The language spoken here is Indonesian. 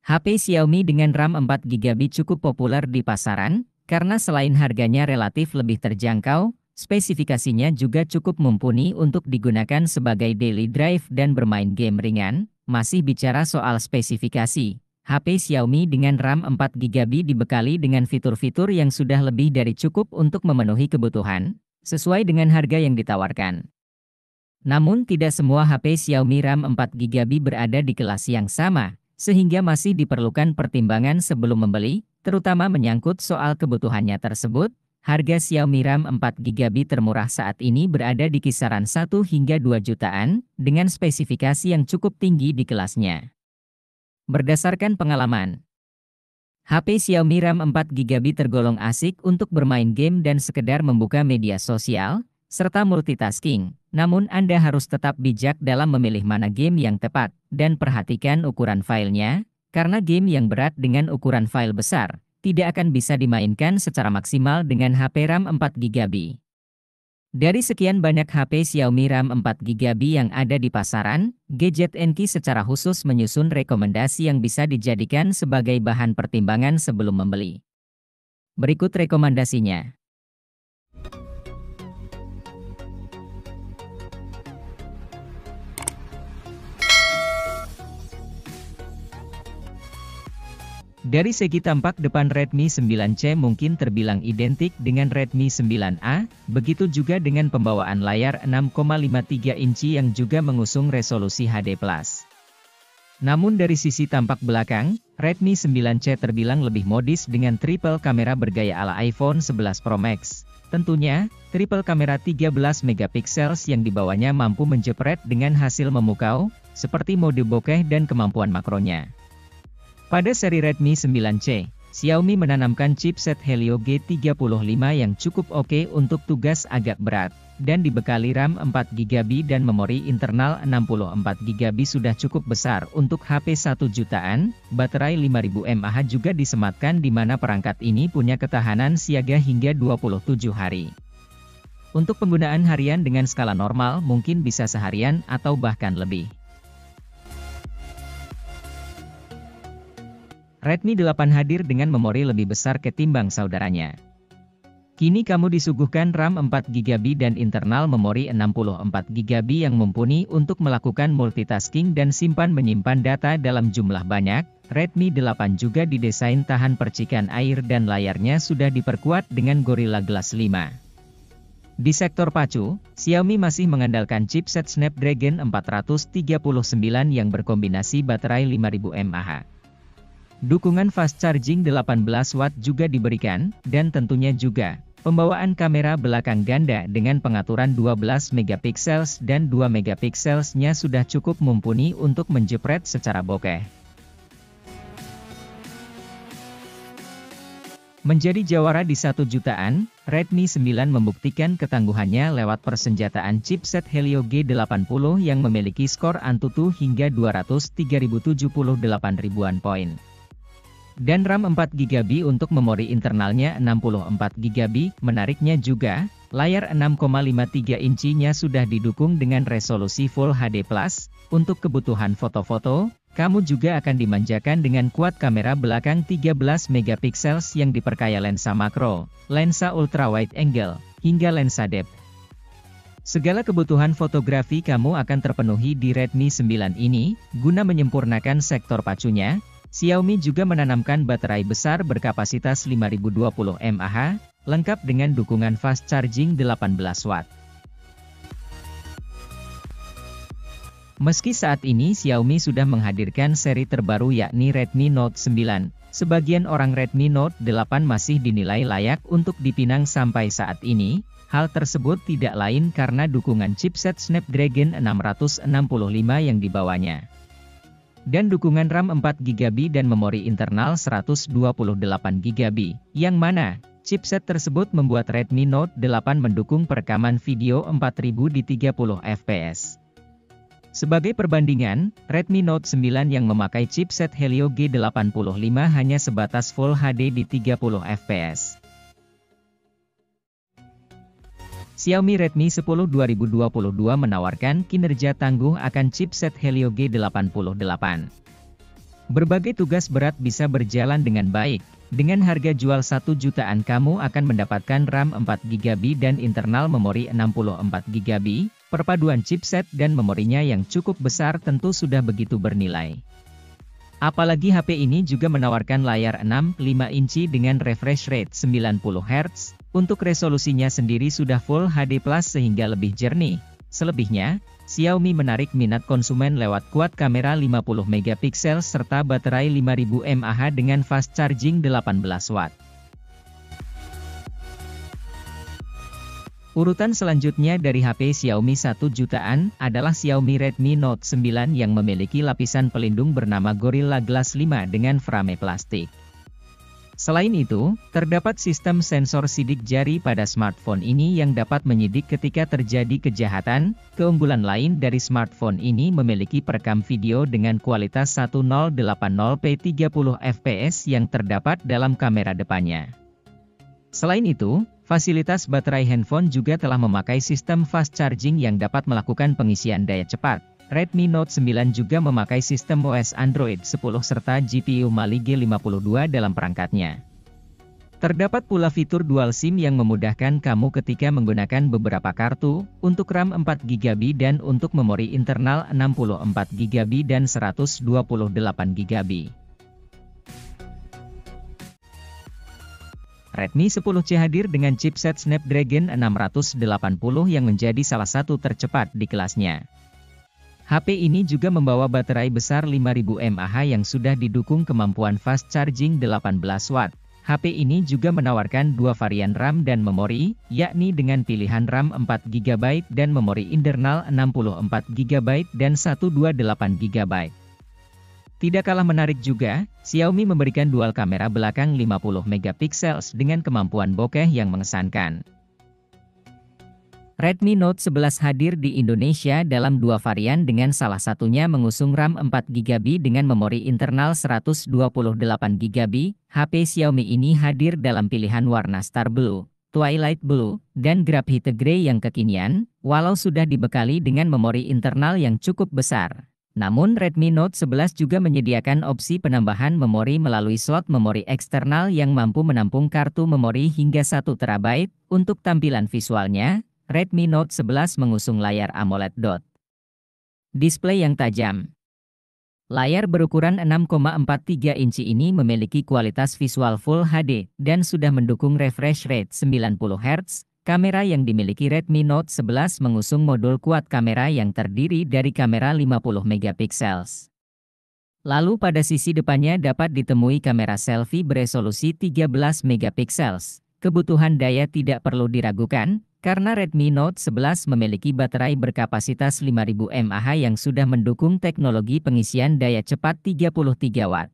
HP Xiaomi dengan RAM 4GB cukup populer di pasaran, karena selain harganya relatif lebih terjangkau, spesifikasinya juga cukup mumpuni untuk digunakan sebagai daily drive dan bermain game ringan. Masih bicara soal spesifikasi, HP Xiaomi dengan RAM 4GB dibekali dengan fitur-fitur yang sudah lebih dari cukup untuk memenuhi kebutuhan, sesuai dengan harga yang ditawarkan. Namun tidak semua HP Xiaomi RAM 4GB berada di kelas yang sama, sehingga masih diperlukan pertimbangan sebelum membeli, terutama menyangkut soal kebutuhannya tersebut. Harga Xiaomi RAM 4GB termurah saat ini berada di kisaran 1 hingga 2 jutaan, dengan spesifikasi yang cukup tinggi di kelasnya. Berdasarkan pengalaman, HP Xiaomi RAM 4GB tergolong asik untuk bermain game dan sekedar membuka media sosial, serta multitasking. Namun Anda harus tetap bijak dalam memilih mana game yang tepat, dan perhatikan ukuran filenya, karena game yang berat dengan ukuran file besar, tidak akan bisa dimainkan secara maksimal dengan HP RAM 4GB. Dari sekian banyak HP Xiaomi RAM 4GB yang ada di pasaran, Gadget NQ secara khusus menyusun rekomendasi yang bisa dijadikan sebagai bahan pertimbangan sebelum membeli. Berikut rekomendasinya. Dari segi tampak depan Redmi 9C mungkin terbilang identik dengan Redmi 9A, begitu juga dengan pembawaan layar 6,53 inci yang juga mengusung resolusi HD+. Namun dari sisi tampak belakang, Redmi 9C terbilang lebih modis dengan triple kamera bergaya ala iPhone 11 Pro Max. Tentunya, triple kamera 13 MP yang dibawanya mampu menjepret dengan hasil memukau, seperti mode bokeh dan kemampuan makronya. Pada seri Redmi 9C, Xiaomi menanamkan chipset Helio G35 yang cukup oke untuk tugas agak berat, dan dibekali RAM 4GB dan memori internal 64GB sudah cukup besar untuk HP 1 jutaan. Baterai 5000 mAh juga disematkan di mana perangkat ini punya ketahanan siaga hingga 27 hari. Untuk penggunaan harian dengan skala normal mungkin bisa seharian atau bahkan lebih. Redmi 8 hadir dengan memori lebih besar ketimbang saudaranya. Kini kamu disuguhkan RAM 4GB dan internal memori 64GB yang mumpuni untuk melakukan multitasking dan simpan-menyimpan data dalam jumlah banyak. Redmi 8 juga didesain tahan percikan air dan layarnya sudah diperkuat dengan Gorilla Glass 5. Di sektor pacu, Xiaomi masih mengandalkan chipset Snapdragon 439 yang berkombinasi baterai 5000 mAh. Dukungan fast charging 18 Watt juga diberikan, dan tentunya juga, pembawaan kamera belakang ganda dengan pengaturan 12 MP dan 2 MP nya sudah cukup mumpuni untuk menjepret secara bokeh. Menjadi jawara di 1 jutaan, Redmi 9 membuktikan ketangguhannya lewat persenjataan chipset Helio G80 yang memiliki skor Antutu hingga 203.078 ribuan poin. Dan RAM 4GB untuk memori internalnya 64GB. Menariknya juga, layar 6,53 incinya sudah didukung dengan resolusi Full HD+. Untuk kebutuhan foto-foto, kamu juga akan dimanjakan dengan kuat kamera belakang 13 MP yang diperkaya lensa makro, lensa ultra wide angle, hingga lensa depth. Segala kebutuhan fotografi kamu akan terpenuhi di Redmi 9 ini. Guna menyempurnakan sektor pacunya, Xiaomi juga menanamkan baterai besar berkapasitas 5020 mAh, lengkap dengan dukungan fast charging 18 Watt. Meski saat ini Xiaomi sudah menghadirkan seri terbaru yakni Redmi Note 9, sebagian orang Redmi Note 8 masih dinilai layak untuk dipinang sampai saat ini. Hal tersebut tidak lain karena dukungan chipset Snapdragon 665 yang dibawanya. Dan dukungan RAM 4GB dan memori internal 128GB, yang mana, chipset tersebut membuat Redmi Note 8 mendukung perekaman video 4000 di 30 fps. Sebagai perbandingan, Redmi Note 9 yang memakai chipset Helio G85 hanya sebatas Full HD di 30 fps. Xiaomi Redmi 10 2022 menawarkan kinerja tangguh akan chipset Helio G88. Berbagai tugas berat bisa berjalan dengan baik. Dengan harga jual 1 jutaan kamu akan mendapatkan RAM 4GB dan internal memori 64GB, perpaduan chipset dan memorinya yang cukup besar tentu sudah begitu bernilai. Apalagi HP ini juga menawarkan layar 6,5 inci dengan refresh rate 90Hz, untuk resolusinya sendiri sudah Full HD Plus sehingga lebih jernih. Selebihnya, Xiaomi menarik minat konsumen lewat kuat kamera 50MP serta baterai 5000 mAh dengan fast charging 18 Watt. Urutan selanjutnya dari HP Xiaomi 1 jutaan adalah Xiaomi Redmi Note 9 yang memiliki lapisan pelindung bernama Gorilla Glass 5 dengan frame plastik. Selain itu, terdapat sistem sensor sidik jari pada smartphone ini yang dapat menyidik ketika terjadi kejahatan. Keunggulan lain dari smartphone ini memiliki perekam video dengan kualitas 1080p 30fps yang terdapat dalam kamera depannya. Selain itu, fasilitas baterai handphone juga telah memakai sistem fast charging yang dapat melakukan pengisian daya cepat. Redmi Note 9 juga memakai sistem OS Android 10 serta GPU Mali G52 dalam perangkatnya. Terdapat pula fitur dual SIM yang memudahkan kamu ketika menggunakan beberapa kartu, untuk RAM 4GB dan untuk memori internal 64GB dan 128GB. Redmi 10C hadir dengan chipset Snapdragon 680 yang menjadi salah satu tercepat di kelasnya. HP ini juga membawa baterai besar 5000 mAh yang sudah didukung kemampuan fast charging 18 Watt. HP ini juga menawarkan dua varian RAM dan memori, yakni dengan pilihan RAM 4GB dan memori internal 64GB dan 128GB. Tidak kalah menarik juga, Xiaomi memberikan dual kamera belakang 50MP dengan kemampuan bokeh yang mengesankan. Redmi Note 11 hadir di Indonesia dalam dua varian dengan salah satunya mengusung RAM 4GB dengan memori internal 128GB. HP Xiaomi ini hadir dalam pilihan warna Star Blue, Twilight Blue, dan Graphite Grey yang kekinian, walau sudah dibekali dengan memori internal yang cukup besar. Namun Redmi Note 11 juga menyediakan opsi penambahan memori melalui slot memori eksternal yang mampu menampung kartu memori hingga 1 TB. Untuk tampilan visualnya, Redmi Note 11 mengusung layar AMOLED display yang tajam. Layar berukuran 6,43 inci ini memiliki kualitas visual Full HD dan sudah mendukung refresh rate 90Hz. Kamera yang dimiliki Redmi Note 11 mengusung modul kuat kamera yang terdiri dari kamera 50MP. Lalu pada sisi depannya dapat ditemui kamera selfie beresolusi 13MP. Kebutuhan daya tidak perlu diragukan, karena Redmi Note 11 memiliki baterai berkapasitas 5000 mAh yang sudah mendukung teknologi pengisian daya cepat 33 Watt.